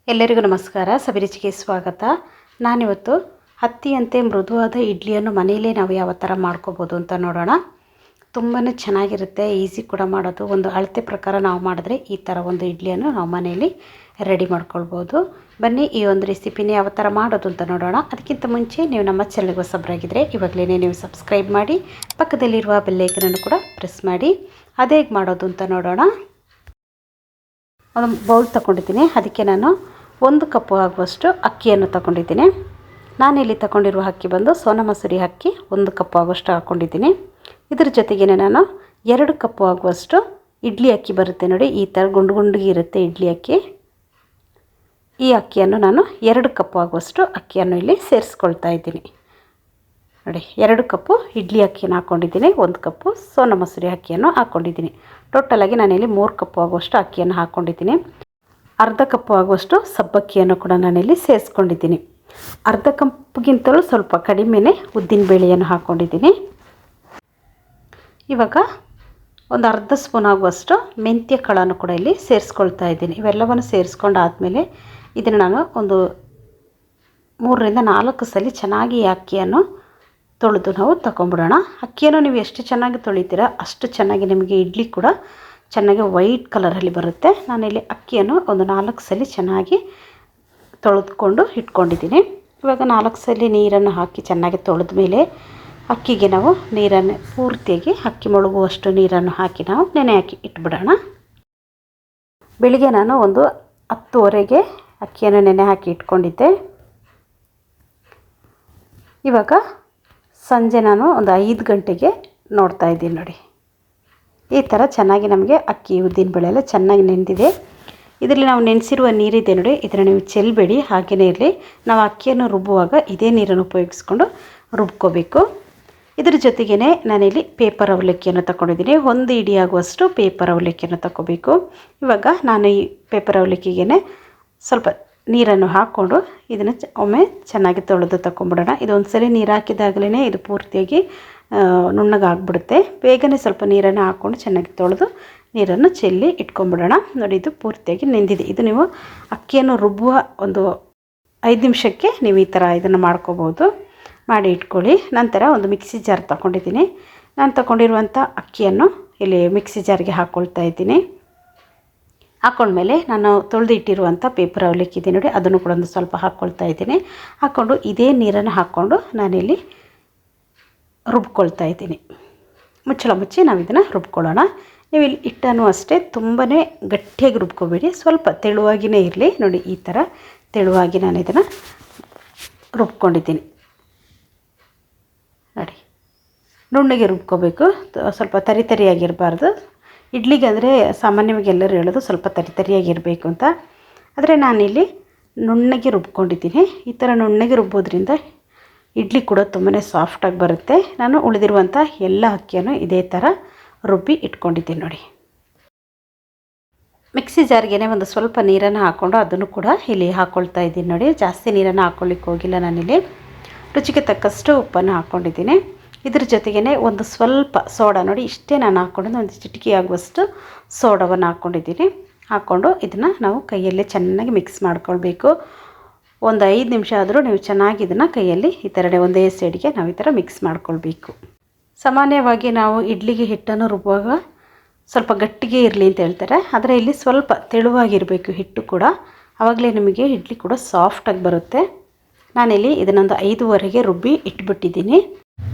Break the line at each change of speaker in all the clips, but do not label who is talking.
ಎಲ್ಲರಿಗೂ ನಮಸ್ಕಾರ. ಸವಿರುಚಿಗೆ ಸ್ವಾಗತ. ನಾನಿವತ್ತು ಹತ್ತಿಯಂತೆ ಮೃದುವಾದ ಇಡ್ಲಿಯನ್ನು ಮನೆಯಲ್ಲೇ ನಾವು ಯಾವ ಥರ ಮಾಡ್ಕೋಬೋದು ಅಂತ ನೋಡೋಣ. ತುಂಬಾ ಚೆನ್ನಾಗಿರುತ್ತೆ, ಈಸಿ ಕೂಡ ಮಾಡೋದು. ಒಂದು ಅಳತೆ ಪ್ರಕಾರ ನಾವು ಮಾಡಿದ್ರೆ ಈ ಥರ ಒಂದು ಇಡ್ಲಿಯನ್ನು ನಾವು ಮನೆಯಲ್ಲಿ ರೆಡಿ ಮಾಡ್ಕೊಳ್ಬೋದು. ಬನ್ನಿ ಈ ಒಂದು ರೆಸಿಪಿನ ಯಾವ ಥರ ಮಾಡೋದು ಅಂತ ನೋಡೋಣ. ಅದಕ್ಕಿಂತ ಮುಂಚೆ ನೀವು ನಮ್ಮ ಚಾನಲ್ಗೆ ಹೊಸಬರಾಗಿದ್ದರೆ ಇವಾಗಲೇ ನೀವು ಸಬ್ಸ್ಕ್ರೈಬ್ ಮಾಡಿ, ಪಕ್ಕದಲ್ಲಿರುವ ಬೆಲ್ಲೈಕನನ್ನು ಕೂಡ ಪ್ರೆಸ್ ಮಾಡಿ. ಅದೇ ಹೇಗೆ ಮಾಡೋದು ಅಂತ ನೋಡೋಣ. ಒಂದು ಬೌಲ್ ತಗೊಂಡಿದ್ದೀನಿ. ಅದಕ್ಕೆ ನಾನು 1 ಕಪ್ ಆಗುವಷ್ಟು ಅಕ್ಕಿಯನ್ನು ತಗೊಂಡಿದ್ದೀನಿ. ನಾನಿಲ್ಲಿ ತಗೊಂಡಿರುವ ಅಕ್ಕಿ ಬಂದು ಸೋನಾ ಮಸೂರಿ ಅಕ್ಕಿ 1 ಕಪ್ ಆಗುವಷ್ಟು ಹಾಕ್ಕೊಂಡಿದ್ದೀನಿ. ಇದ್ರ ಜೊತೆಗೇ ನಾನು 2 ಕಪ್ ಆಗುವಷ್ಟು ಇಡ್ಲಿ ಅಕ್ಕಿ ಬರುತ್ತೆ ನೋಡಿ, ಈ ಥರ ಗುಂಡು ಗುಂಡಿಗೆ ಇರುತ್ತೆ ಇಡ್ಲಿ ಅಕ್ಕಿ. ಈ ಅಕ್ಕಿಯನ್ನು ನಾನು 2 ಕಪ್ ಆಗುವಷ್ಟು ಅಕ್ಕಿಯನ್ನು ಇಲ್ಲಿ ಸೇರಿಸ್ಕೊಳ್ತಾ ಇದ್ದೀನಿ ನೋಡಿ. 2 ಕಪ್ಪು ಇಡ್ಲಿ ಅಕ್ಕಿಯನ್ನು ಹಾಕ್ಕೊಂಡಿದ್ದೀನಿ, 1 ಕಪ್ಪು ಸೋನಾ ಮಸೂರಿ ಅಕ್ಕಿಯನ್ನು ಹಾಕ್ಕೊಂಡಿದ್ದೀನಿ. ಟೋಟಲಾಗಿ ನಾನಿಲ್ಲಿ 3 ಕಪ್ ಆಗುವಷ್ಟು ಅಕ್ಕಿಯನ್ನು ಹಾಕ್ಕೊಂಡಿದ್ದೀನಿ. ಅರ್ಧ ಕಪ್ ಆಗುವಷ್ಟು ಸಬ್ಬಕ್ಕಿಯನ್ನು ಕೂಡ ನಾನಿಲ್ಲಿ ಸೇರಿಸ್ಕೊಂಡಿದ್ದೀನಿ. ಅರ್ಧ ಕಪ್ಗಿಂತಲೂ ಸ್ವಲ್ಪ ಕಡಿಮೆನೇ ಉದ್ದಿನ ಬೇಳೆಯನ್ನು ಹಾಕ್ಕೊಂಡಿದ್ದೀನಿ. ಇವಾಗ ಒಂದು ಅರ್ಧ ಸ್ಪೂನ್ ಆಗುವಷ್ಟು ಮೆಂತ್ಯ ಕಾಳನ್ನು ಕೂಡ ಇಲ್ಲಿ ಸೇರಿಸ್ಕೊಳ್ತಾ ಇದ್ದೀನಿ. ಇವೆಲ್ಲವನ್ನು ಸೇರಿಸ್ಕೊಂಡಾದಮೇಲೆ ಇದನ್ನು ನಾನು ಒಂದು 3 ರಿಂದ 4 ಸಲ ಚೆನ್ನಾಗಿ ಈ ಅಕ್ಕಿಯನ್ನು ತೊಳೆದು ನಾವು ತಗೊಂಬಿಡೋಣ. ಅಕ್ಕಿಯನ್ನು ನೀವು ಎಷ್ಟು ಚೆನ್ನಾಗಿ ತೊಳಿತೀರ ಅಷ್ಟು ಚೆನ್ನಾಗಿ ನಿಮಗೆ ಇಡ್ಲಿ ಕೂಡ ಚೆನ್ನಾಗಿ ವೈಟ್ ಕಲರಲ್ಲಿ ಬರುತ್ತೆ. ನಾನಿಲ್ಲಿ ಅಕ್ಕಿಯನ್ನು ಒಂದು 4 ಸಲ ಚೆನ್ನಾಗಿ ತೊಳೆದುಕೊಂಡು ಇಟ್ಕೊಂಡಿದ್ದೀನಿ. ಇವಾಗ 4 ಸಲ ನೀರನ್ನು ಹಾಕಿ ಚೆನ್ನಾಗಿ ತೊಳೆದ ಮೇಲೆ ಅಕ್ಕಿಗೆ ನಾವು ನೀರನ್ನು ಪೂರ್ತಿಯಾಗಿ ಅಕ್ಕಿ ಮುಳುಗುವಷ್ಟು ನೀರನ್ನು ಹಾಕಿ ನಾವು ನೆನೆ ಹಾಕಿ ಇಟ್ಬಿಡೋಣ. ಬೆಳಿಗ್ಗೆ ನಾನು ಒಂದು 10:30ಗೆ ಅಕ್ಕಿಯನ್ನು ನೆನೆ ಹಾಕಿ ಇಟ್ಕೊಂಡಿದ್ದೆ. ಇವಾಗ ಸಂಜೆ ನಾನು ಒಂದು 5 ಗಂಟೆಗೆ ನೋಡ್ತಾ ಇದ್ದೀನಿ ನೋಡಿ. ಈ ಥರ ಚೆನ್ನಾಗಿ ನಮಗೆ ಅಕ್ಕಿ ಉದ್ದಿನ ಬೇಳೆ ಎಲ್ಲ ಚೆನ್ನಾಗಿ ನೆನೆದಿದೆ. ಇದರಲ್ಲಿ ನಾವು ನೆನೆಸಿರುವ ನೀರಿದೆ ನೋಡಿ, ಇದನ್ನು ನೀವು ಚೆಲ್ಲಬೇಡಿ, ಹಾಗೆಯೇ ಇರಲಿ. ನಾವು ಅಕ್ಕಿಯನ್ನು ರುಬ್ಬುವಾಗ ಇದೇ ನೀರನ್ನು ಉಪಯೋಗಿಸ್ಕೊಂಡು ರುಬ್ಕೋಬೇಕು. ಇದ್ರ ಜೊತೆಗೇ ನಾನಿಲ್ಲಿ ಪೇಪರ್ ಅವಲಕ್ಕಿಯನ್ನು ತಗೊಂಡಿದ್ದೀನಿ. 1 ಇಡಿ ಆಗುವಷ್ಟು ಪೇಪರ್ ಅವಲಕ್ಕಿಯನ್ನು ತಗೋಬೇಕು. ಇವಾಗ ನಾನು ಈ ಪೇಪರ್ ಅವಲಕ್ಕಿಗೆ ಸ್ವಲ್ಪ ನೀರನ್ನು ಹಾಕ್ಕೊಂಡು ಇದನ್ನು ಒಮ್ಮೆ ಚೆನ್ನಾಗಿ ತೊಳೆದು ತಗೊಂಬಿಡೋಣ. ಇದು ಒಂದ್ಸಲ ನೀರು ಹಾಕಿದಾಗಲೇ ಇದು ಪೂರ್ತಿಯಾಗಿ ನುಣ್ಣಗಾಗ್ಬಿಡುತ್ತೆ. ಬೇಗನೆ ಸ್ವಲ್ಪ ನೀರನ್ನು ಹಾಕ್ಕೊಂಡು ಚೆನ್ನಾಗಿ ತೊಳೆದು ನೀರನ್ನು ಚೆಲ್ಲಿ ಇಟ್ಕೊಂಬಿಡೋಣ. ನೋಡಿ, ಇದು ಪೂರ್ತಿಯಾಗಿ ನೆಂದಿದೆ. ಇದು ನೀವು ಅಕ್ಕಿಯನ್ನು ರುಬ್ಬುವ ಒಂದು 5 ನಿಮಿಷಕ್ಕೆ ನೀವು ಈ ಥರ ಇದನ್ನು ಮಾಡ್ಕೋಬೋದು, ಮಾಡಿ ಇಟ್ಕೊಳ್ಳಿ. ನಂತರ ಒಂದು ಮಿಕ್ಸಿ ಜಾರ್ ತಗೊಂಡಿದ್ದೀನಿ. ನಾನು ತಗೊಂಡಿರುವಂಥ ಅಕ್ಕಿಯನ್ನು ಇಲ್ಲಿ ಮಿಕ್ಸಿ ಜಾರ್ಗೆ ಹಾಕ್ಕೊಳ್ತಾ ಇದ್ದೀನಿ. ಹಾಕ್ಕೊಂಡ್ಮೇಲೆ ನಾನು ತೊಳೆದು ಇಟ್ಟಿರುವಂಥ ಪೇಪರ್ ಅವಲಕ್ಕಿ ಇದೆ ನೋಡಿ, ಅದನ್ನು ಕೂಡ ಒಂದು ಸ್ವಲ್ಪ ಹಾಕ್ಕೊಳ್ತಾ ಇದ್ದೀನಿ. ಹಾಕ್ಕೊಂಡು ಇದೇ ನೀರನ್ನು ಹಾಕ್ಕೊಂಡು ನಾನಿಲ್ಲಿ ರುಬ್ಕೊಳ್ತಾ ಇದ್ದೀನಿ. ಮುಚ್ಚಳ ಮುಚ್ಚಿ ನಾವು ಇದನ್ನು ರುಬ್ಕೊಳ್ಳೋಣ. ನೀವು ಇಲ್ಲಿ ಹಿಟ್ಟನ್ನು ಅಷ್ಟೇ ತುಂಬಾ ಗಟ್ಟಿಯಾಗಿ ರುಬ್ಕೋಬೇಡಿ, ಸ್ವಲ್ಪ ತೆಳುವಾಗಿಯೇ ಇರಲಿ. ನೋಡಿ, ಈ ಥರ ತೆಳುವಾಗಿ ನಾನು ಇದನ್ನು ರುಬ್ಕೊಂಡಿದ್ದೀನಿ ನೋಡಿ. ನುಣ್ಣಗೆ ರುಬ್ಕೋಬೇಕು, ಸ್ವಲ್ಪ ತರಿಯಾಗಿರಬಾರ್ದು. ಇಡ್ಲಿಗೆ ಅಂದರೆ ಸಾಮಾನ್ಯವಾಗಿ ಎಲ್ಲರೂ ಹೇಳೋದು ಸ್ವಲ್ಪ ತರಿಯಾಗಿರಬೇಕು ಅಂತ, ಆದರೆ ನಾನಿಲ್ಲಿ ನುಣ್ಣಗೆ ರುಬ್ಕೊಂಡಿದ್ದೀನಿ. ಈ ಥರ ನುಣ್ಣಗೆ ರುಬ್ಬೋದ್ರಿಂದ ಇಡ್ಲಿ ಕೂಡ ತುಂಬಾ ಸಾಫ್ಟಾಗಿ ಬರುತ್ತೆ. ನಾನು ಉಳಿದಿರುವಂಥ ಎಲ್ಲ ಅಕ್ಕಿಯನ್ನು ಇದೇ ಥರ ರುಬ್ಬಿ ಇಟ್ಕೊಂಡಿದ್ದೀನಿ ನೋಡಿ. ಮಿಕ್ಸಿ ಜಾರ್ಗೆ ಒಂದು ಸ್ವಲ್ಪ ನೀರನ್ನು ಹಾಕ್ಕೊಂಡು ಅದನ್ನು ಕೂಡ ಇಲ್ಲಿ ಹಾಕ್ಕೊಳ್ತಾ ಇದ್ದೀನಿ ನೋಡಿ. ಜಾಸ್ತಿ ನೀರನ್ನು ಹಾಕ್ಕೊಳ್ಳಿಕ್ಕೆ ಹೋಗಿಲ್ಲ ನಾನಿಲ್ಲಿ. ರುಚಿಗೆ ತಕ್ಕಷ್ಟು ಉಪ್ಪನ್ನು ಹಾಕ್ಕೊಂಡಿದ್ದೀನಿ. ಇದ್ರ ಜೊತೆಗೇ ಒಂದು ಸ್ವಲ್ಪ ಸೋಡಾ ನೋಡಿ, ಇಷ್ಟೇ ನಾನು ಹಾಕ್ಕೊಂಡಿದ್ದು, ಒಂದು ಚಿಟಿಕೆ ಆಗುವಷ್ಟು ಸೋಡಾವನ್ನು ಹಾಕ್ಕೊಂಡಿದ್ದೀನಿ. ಹಾಕ್ಕೊಂಡು ಇದನ್ನು ನಾವು ಕೈಯಲ್ಲೇ ಚೆನ್ನಾಗಿ ಮಿಕ್ಸ್ ಮಾಡ್ಕೊಳ್ಬೇಕು. ಒಂದು 5 ನಿಮಿಷ ಆದರೂ ನೀವು ಚೆನ್ನಾಗಿ ಇದನ್ನು ಕೈಯಲ್ಲಿ ಈ ಥರನೇ ಒಂದೇ ಸೈಡ್ಗೆ ನಾವು ಈ ಥರ ಮಿಕ್ಸ್ ಮಾಡ್ಕೊಳ್ಬೇಕು. ಸಾಮಾನ್ಯವಾಗಿ ನಾವು ಇಡ್ಲಿಗೆ ಹಿಟ್ಟನ್ನು ರುಬ್ಬುವಾಗ ಸ್ವಲ್ಪ ಗಟ್ಟಿಗೆ ಇರಲಿ ಅಂತ ಹೇಳ್ತಾರೆ, ಆದರೆ ಇಲ್ಲಿ ಸ್ವಲ್ಪ ತೆಳುವಾಗಿರಬೇಕು ಹಿಟ್ಟು ಕೂಡ, ಆವಾಗಲೇ ನಿಮಗೆ ಇಡ್ಲಿ ಕೂಡ ಸಾಫ್ಟಾಗಿ ಬರುತ್ತೆ. ನಾನಿಲ್ಲಿ ಇದನ್ನೊಂದು 5:15ಗೆ ರುಬ್ಬಿ ಇಟ್ಬಿಟ್ಟಿದ್ದೀನಿ.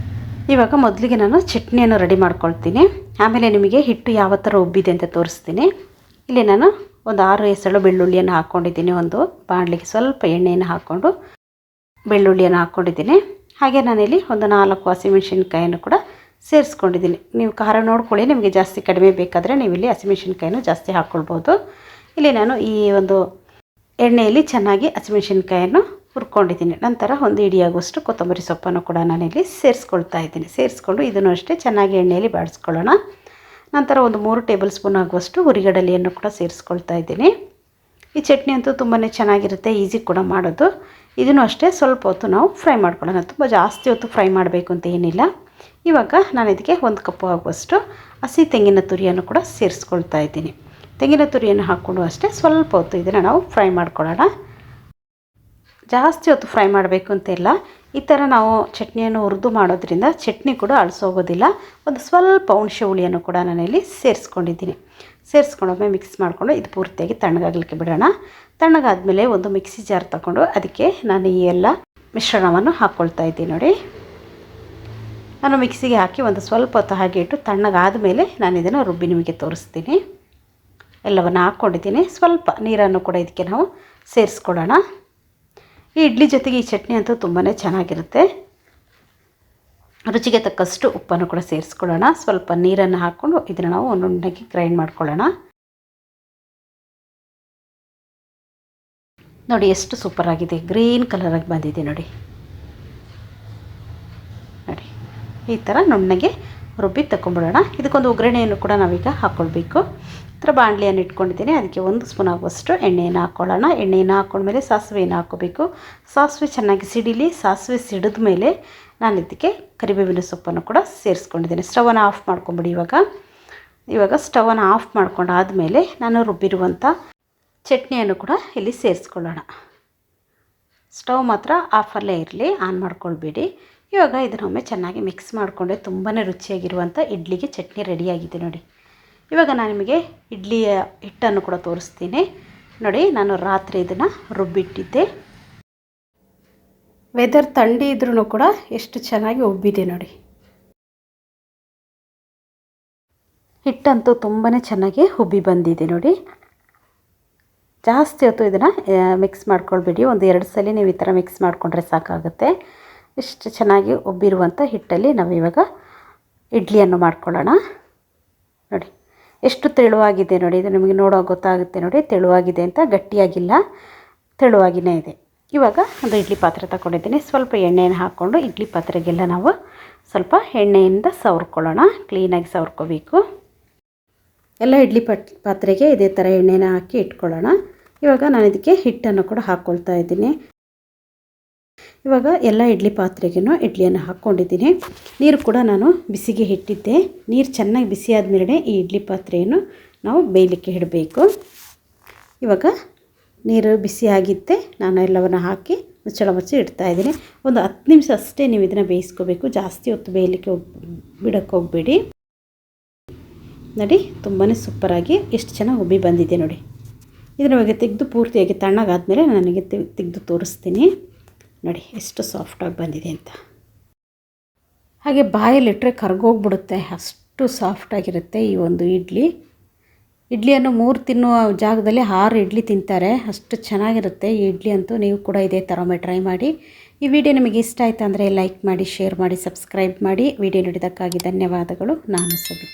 ಇವಾಗ ಮೊದಲಿಗೆ ನಾನು ಚಟ್ನಿಯನ್ನು ರೆಡಿ ಮಾಡ್ಕೊಳ್ತೀನಿ, ಆಮೇಲೆ ನಿಮಗೆ ಹಿಟ್ಟು ಯಾವ ಥರ ಉಬ್ಬಿದೆ ಅಂತ ತೋರಿಸ್ತೀನಿ. ಇಲ್ಲಿ ನಾನು ಒಂದು 6 ಎಸಳು ಬೆಳ್ಳುಳ್ಳಿಯನ್ನು ಹಾಕ್ಕೊಂಡಿದ್ದೀನಿ. ಒಂದು ಬಾಣಲಿಗೆ ಸ್ವಲ್ಪ ಎಣ್ಣೆಯನ್ನು ಹಾಕ್ಕೊಂಡು ಬೆಳ್ಳುಳ್ಳಿಯನ್ನು ಹಾಕ್ಕೊಂಡಿದ್ದೀನಿ. ಹಾಗೆ ನಾನಿಲ್ಲಿ ಒಂದು 4 ಹಸಿಮೆಣಸಿನ್ಕಾಯನ್ನು ಕೂಡ ಸೇರಿಸ್ಕೊಂಡಿದ್ದೀನಿ. ನೀವು ಖಾರ ನೋಡ್ಕೊಳ್ಳಿ, ನಿಮಗೆ ಜಾಸ್ತಿ ಕಡಿಮೆ ಬೇಕಾದರೆ ನೀವು ಇಲ್ಲಿ ಹಸಿಮೆಣಸಿನ್ಕಾಯನ್ನು ಜಾಸ್ತಿ ಹಾಕ್ಕೊಳ್ಬೋದು. ಇಲ್ಲಿ ನಾನು ಈ ಒಂದು ಎಣ್ಣೆಯಲ್ಲಿ ಚೆನ್ನಾಗಿ ಹಸಿಮೆಣಸಿನ್ಕಾಯನ್ನು ಹುರ್ಕೊಂಡಿದ್ದೀನಿ. ನಂತರ 1 ಇಡಿ ಆಗುವಷ್ಟು ಕೊತ್ತಂಬರಿ ಸೊಪ್ಪನ್ನು ಕೂಡ ನಾನಿಲ್ಲಿ ಸೇರಿಸ್ಕೊಳ್ತಾ ಇದ್ದೀನಿ. ಸೇರಿಸ್ಕೊಂಡು ಇದನ್ನು ಅಷ್ಟೇ ಚೆನ್ನಾಗಿ ಎಣ್ಣೆಯಲ್ಲಿ ಬಾಡಿಸ್ಕೊಳ್ಳೋಣ. ನಂತರ ಒಂದು 3 ಟೇಬಲ್ ಸ್ಪೂನ್ ಆಗುವಷ್ಟು ಹುರಿಗಡಲೆಯನ್ನು ಕೂಡ ಸೇರಿಸ್ಕೊಳ್ತಾ ಇದ್ದೀನಿ. ಈ ಚಟ್ನಿ ಅಂತೂ ತುಂಬಾ ಚೆನ್ನಾಗಿರುತ್ತೆ, ಈಸಿ ಕೂಡ ಮಾಡೋದು. ಇದನ್ನು ಅಷ್ಟೇ ಸ್ವಲ್ಪ ಹೊತ್ತು ನಾವು ಫ್ರೈ ಮಾಡ್ಕೊಳ್ಳೋಣ, ತುಂಬ ಜಾಸ್ತಿ ಹೊತ್ತು ಫ್ರೈ ಮಾಡಬೇಕು ಅಂತ ಏನಿಲ್ಲ. ಇವಾಗ ನಾನು ಇದಕ್ಕೆ 1 ಕಪ್ ಆಗುವಷ್ಟು ಹಸಿ ತೆಂಗಿನ ತುರಿಯನ್ನು ಕೂಡ ಸೇರಿಸ್ಕೊಳ್ತಾ ಇದ್ದೀನಿ. ತೆಂಗಿನ ತುರಿಯನ್ನು ಹಾಕ್ಕೊಂಡು ಅಷ್ಟೇ ಸ್ವಲ್ಪ ಹೊತ್ತು ಇದನ್ನು ನಾವು ಫ್ರೈ ಮಾಡ್ಕೊಳ್ಳೋಣ. ಜಾಸ್ತಿ ಹೊತ್ತು ಫ್ರೈ ಮಾಡಬೇಕು ಅಂತಿಲ್ಲ. ಈ ಥರ ನಾವು ಚಟ್ನಿಯನ್ನು ಹುರಿದು ಮಾಡೋದ್ರಿಂದ ಚಟ್ನಿ ಕೂಡ ಅಳಿಸೋಗೋದಿಲ್ಲ. ಒಂದು ಸ್ವಲ್ಪ ಹುಣಸೆ ಹುಳಿಯನ್ನು ಕೂಡ ನಾನಿಲ್ಲಿ ಸೇರಿಸ್ಕೊಂಡಿದ್ದೀನಿ. ಸೇರಿಸ್ಕೊಂಡೊಮ್ಮೆ ಮಿಕ್ಸ್ ಮಾಡಿಕೊಂಡು ಇದು ಪೂರ್ತಿಯಾಗಿ ತಣ್ಣಗಾಗಲಿಕ್ಕೆ ಬಿಡೋಣ. ತಣ್ಣಗಾದಮೇಲೆ ಒಂದು ಮಿಕ್ಸಿ ಜಾರ್ ತಗೊಂಡು ಅದಕ್ಕೆ ನಾನು ಈ ಎಲ್ಲ ಮಿಶ್ರಣವನ್ನು ಹಾಕ್ಕೊಳ್ತಾ ಇದ್ದೀನಿ ನೋಡಿ. ನಾನು ಮಿಕ್ಸಿಗೆ ಹಾಕಿ ಒಂದು ಸ್ವಲ್ಪ ಹೊತ್ತು ಹಾಗೆ ಇಟ್ಟು ತಣ್ಣಗಾದ ಮೇಲೆ ನಾನು ಇದನ್ನು ರುಬ್ಬಿ ನಿಮಗೆ ತೋರಿಸ್ತೀನಿ. ಎಲ್ಲವನ್ನು ಹಾಕ್ಕೊಂಡಿದ್ದೀನಿ. ಸ್ವಲ್ಪ ನೀರನ್ನು ಕೂಡ ಇದಕ್ಕೆ ನಾವು ಸೇರಿಸ್ಕೊಳ್ಳೋಣ. ಈ ಇಡ್ಲಿ ಜೊತೆಗೆ ಈ ಚಟ್ನಿ ಅಂತೂ ತುಂಬಾ ಚೆನ್ನಾಗಿರುತ್ತೆ. ರುಚಿಗೆ ತಕ್ಕಷ್ಟು ಉಪ್ಪನ್ನು ಕೂಡ ಸೇರಿಸ್ಕೊಳ್ಳೋಣ. ಸ್ವಲ್ಪ ನೀರನ್ನು ಹಾಕ್ಕೊಂಡು ಇದನ್ನು ನಾವು ಒಂದೊಂದಾಗಿ ಗ್ರೈಂಡ್ ಮಾಡ್ಕೊಳ್ಳೋಣ. ನೋಡಿ ಎಷ್ಟು ಸೂಪರಾಗಿದೆ, ಗ್ರೀನ್ ಕಲರಾಗಿ ಬಂದಿದೆ ನೋಡಿ. ನೋಡಿ ಈ ಥರ ನುಣ್ಣಗೆ ರುಬ್ಬಿ ತಗೊಂಡ್ಬಿಡೋಣ. ಇದಕ್ಕೊಂದು ಒಗ್ಗರಣೆಯನ್ನು ಕೂಡ ನಾವೀಗ ಹಾಕ್ಕೊಳ್ಬೇಕು. ಈ ಥರ ಬಾಣಲಿಯನ್ನು ಇಟ್ಕೊಂಡಿದ್ದೀನಿ. ಅದಕ್ಕೆ 1 ಸ್ಪೂನ್ ಆಗುವಷ್ಟು ಎಣ್ಣೆಯನ್ನು ಹಾಕ್ಕೊಳ್ಳೋಣ. ಎಣ್ಣೆಯನ್ನು ಹಾಕ್ಕೊಂಡ್ಮೇಲೆ ಸಾಸಿವೆಯನ್ನು ಹಾಕ್ಕೋಬೇಕು. ಸಾಸಿವೆ ಚೆನ್ನಾಗಿ ಸಿಡಿಲಿ. ಸಾಸಿವೆ ಸಿಡಿದ ಮೇಲೆ ನಾನು ಇದಕ್ಕೆ ಕರಿಬೇವಿನ ಸೊಪ್ಪನ್ನು ಕೂಡ ಸೇರಿಸ್ಕೊಂಡಿದ್ದೀನಿ. ಸ್ಟವನ್ನು ಆಫ್ ಮಾಡ್ಕೊಂಬಿಡಿ. ಇವಾಗ ಸ್ಟವನ್ನು ಆಫ್ ಮಾಡ್ಕೊಂಡಾದಮೇಲೆ ನಾನು ರುಬ್ಬಿರುವಂಥ ಚಟ್ನಿಯನ್ನು ಕೂಡ ಇಲ್ಲಿ ಸೇರಿಸ್ಕೊಳ್ಳೋಣ. ಸ್ಟವ್ ಮಾತ್ರ ಆಫಲ್ಲೇ ಇರಲಿ, ಆನ್ ಮಾಡ್ಕೊಳ್ಬೇಡಿ. ಇವಾಗ ಇದನ್ನೊಮ್ಮೆ ಚೆನ್ನಾಗಿ ಮಿಕ್ಸ್ ಮಾಡಿಕೊಂಡೆ ತುಂಬಾ ರುಚಿಯಾಗಿರುವಂಥ ಇಡ್ಲಿಗೆ ಚಟ್ನಿ ರೆಡಿಯಾಗಿದೆ ನೋಡಿ. ಇವಾಗ ನಾನು ನಿಮಗೆ ಇಡ್ಲಿಯ ಹಿಟ್ಟನ್ನು ಕೂಡ ತೋರಿಸ್ತೀನಿ ನೋಡಿ. ನಾನು ರಾತ್ರಿ ಇದನ್ನು ರುಬ್ಬಿಟ್ಟಿದ್ದೆ. ವೆದರ್ ಥಂಡಿ ಇದ್ರೂ ಕೂಡ ಎಷ್ಟು ಚೆನ್ನಾಗಿ ಉಬ್ಬಿದೆ ನೋಡಿ. ಹಿಟ್ಟಂತೂ ತುಂಬಾ ಚೆನ್ನಾಗಿ ಉಬ್ಬಿ ಬಂದಿದೆ ನೋಡಿ. ಜಾಸ್ತಿ ಹೊತ್ತು ಇದನ್ನು ಮಿಕ್ಸ್ ಮಾಡ್ಕೊಳ್ಬೇಡಿ. ಒಂದು 2 ಸಲ ನೀವು ಈ ಥರ ಮಿಕ್ಸ್ ಮಾಡಿಕೊಂಡ್ರೆ ಸಾಕಾಗುತ್ತೆ. ಇಷ್ಟು ಚೆನ್ನಾಗಿ ಉಬ್ಬಿರುವಂಥ ಹಿಟ್ಟಲ್ಲಿ ನಾವು ಇವಾಗ ಇಡ್ಲಿಯನ್ನು ಮಾಡ್ಕೊಳ್ಳೋಣ. ನೋಡಿ ಎಷ್ಟು ತೆಳುವಾಗಿದೆ ನೋಡಿ. ಇದು ನಿಮಗೆ ನೋಡೋ ಗೊತ್ತಾಗುತ್ತೆ ನೋಡಿ, ತೆಳುವಾಗಿದೆ ಅಂತ. ಗಟ್ಟಿಯಾಗಿಲ್ಲ, ತೆಳುವಾಗಿಯೇ ಇದೆ. ಇವಾಗ ಒಂದು ಇಡ್ಲಿ ಪಾತ್ರೆ ತಗೊಂಡಿದ್ದೀನಿ. ಸ್ವಲ್ಪ ಎಣ್ಣೆಯನ್ನು ಹಾಕ್ಕೊಂಡು ಇಡ್ಲಿ ಪಾತ್ರೆಗೆಲ್ಲ ನಾವು ಸ್ವಲ್ಪ ಎಣ್ಣೆಯಿಂದ ಸವರ್ಕೊಳ್ಳೋಣ. ಕ್ಲೀನಾಗಿ ಸವರ್ಕೋಬೇಕು. ಎಲ್ಲ ಇಡ್ಲಿ ಪಾತ್ರೆಗೆ ಇದೇ ಥರ ಎಣ್ಣೆನ ಹಾಕಿ ಇಟ್ಕೊಳ್ಳೋಣ. ಇವಾಗ ನಾನು ಇದಕ್ಕೆ ಹಿಟ್ಟನ್ನು ಕೂಡ ಹಾಕ್ಕೊಳ್ತಾ ಇದ್ದೀನಿ. ಇವಾಗ ಎಲ್ಲ ಇಡ್ಲಿ ಪಾತ್ರೆಗೂ ಇಡ್ಲಿಯನ್ನು ಹಾಕ್ಕೊಂಡಿದ್ದೀನಿ. ನೀರು ಕೂಡ ನಾನು ಬಿಸಿಗೆ ಇಟ್ಟಿದ್ದೆ. ನೀರು ಚೆನ್ನಾಗಿ ಬಿಸಿ ಆದಮೇಲೆ ಈ ಇಡ್ಲಿ ಪಾತ್ರೆಯನ್ನು ನಾವು ಬೇಯಲಿಕ್ಕೆ ಇಡಬೇಕು. ಇವಾಗ ನೀರು ಬಿಸಿ ಆಗಿದ್ದೆ ನಾನು ಎಲ್ಲವನ್ನು ಹಾಕಿ ಮುಚ್ಚಳ ಮುಚ್ಚಿ ಇಡ್ತಾಯಿದ್ದೀನಿ. ಒಂದು 10 ನಿಮಿಷ ಅಷ್ಟೇ ನೀವು ಇದನ್ನು ಬೇಯಿಸ್ಕೋಬೇಕು. ಜಾಸ್ತಿ ಹೊತ್ತು ಬೇಯಲಿಕ್ಕೆ ಬಿಡೋಕ್ಕೆ ಹೋಗಬೇಡಿ ನೋಡಿ. ತುಂಬಾ ಸೂಪರಾಗಿ ಎಷ್ಟು ಚೆನ್ನಾಗಿ ಉಬ್ಬಿ ಬಂದಿದೆ ನೋಡಿ. ಇದನ್ನು ಇವಾಗ ತೆಗೆದು ಪೂರ್ತಿಯಾಗಿ ತಣ್ಣಗಾದ್ಮೇಲೆ ನನಗೆ ತೆಗೆದು ತೋರಿಸ್ತೀನಿ ನೋಡಿ ಎಷ್ಟು ಸಾಫ್ಟಾಗಿ ಬಂದಿದೆ ಅಂತ. ಹಾಗೆ ಬಾಯಲ್ಲಿಟ್ಟರೆ ಕರ್ಗೋಗ್ಬಿಡುತ್ತೆ, ಅಷ್ಟು ಸಾಫ್ಟಾಗಿರುತ್ತೆ ಈ ಒಂದು ಇಡ್ಲಿಯನ್ನು 3 ತಿನ್ನುವ ಜಾಗದಲ್ಲಿ 6 ಇಡ್ಲಿ ತಿಂತಾರೆ, ಅಷ್ಟು ಚೆನ್ನಾಗಿರುತ್ತೆ ಈ ಇಡ್ಲಿ ಅಂತೂ. ನೀವು ಕೂಡ ಇದೇ ಥರ ಟ್ರೈ ಮಾಡಿ. ಈ ವಿಡಿಯೋ ನಿಮಗೆ ಇಷ್ಟ ಆಯಿತು ಅಂದರೆ ಲೈಕ್ ಮಾಡಿ, ಶೇರ್ ಮಾಡಿ, ಸಬ್ಸ್ಕ್ರೈಬ್ ಮಾಡಿ. ವಿಡಿಯೋ ನೋಡಿದ್ದಕ್ಕಾಗಿ ಧನ್ಯವಾದಗಳು. ನಾನು ಸಬಿ.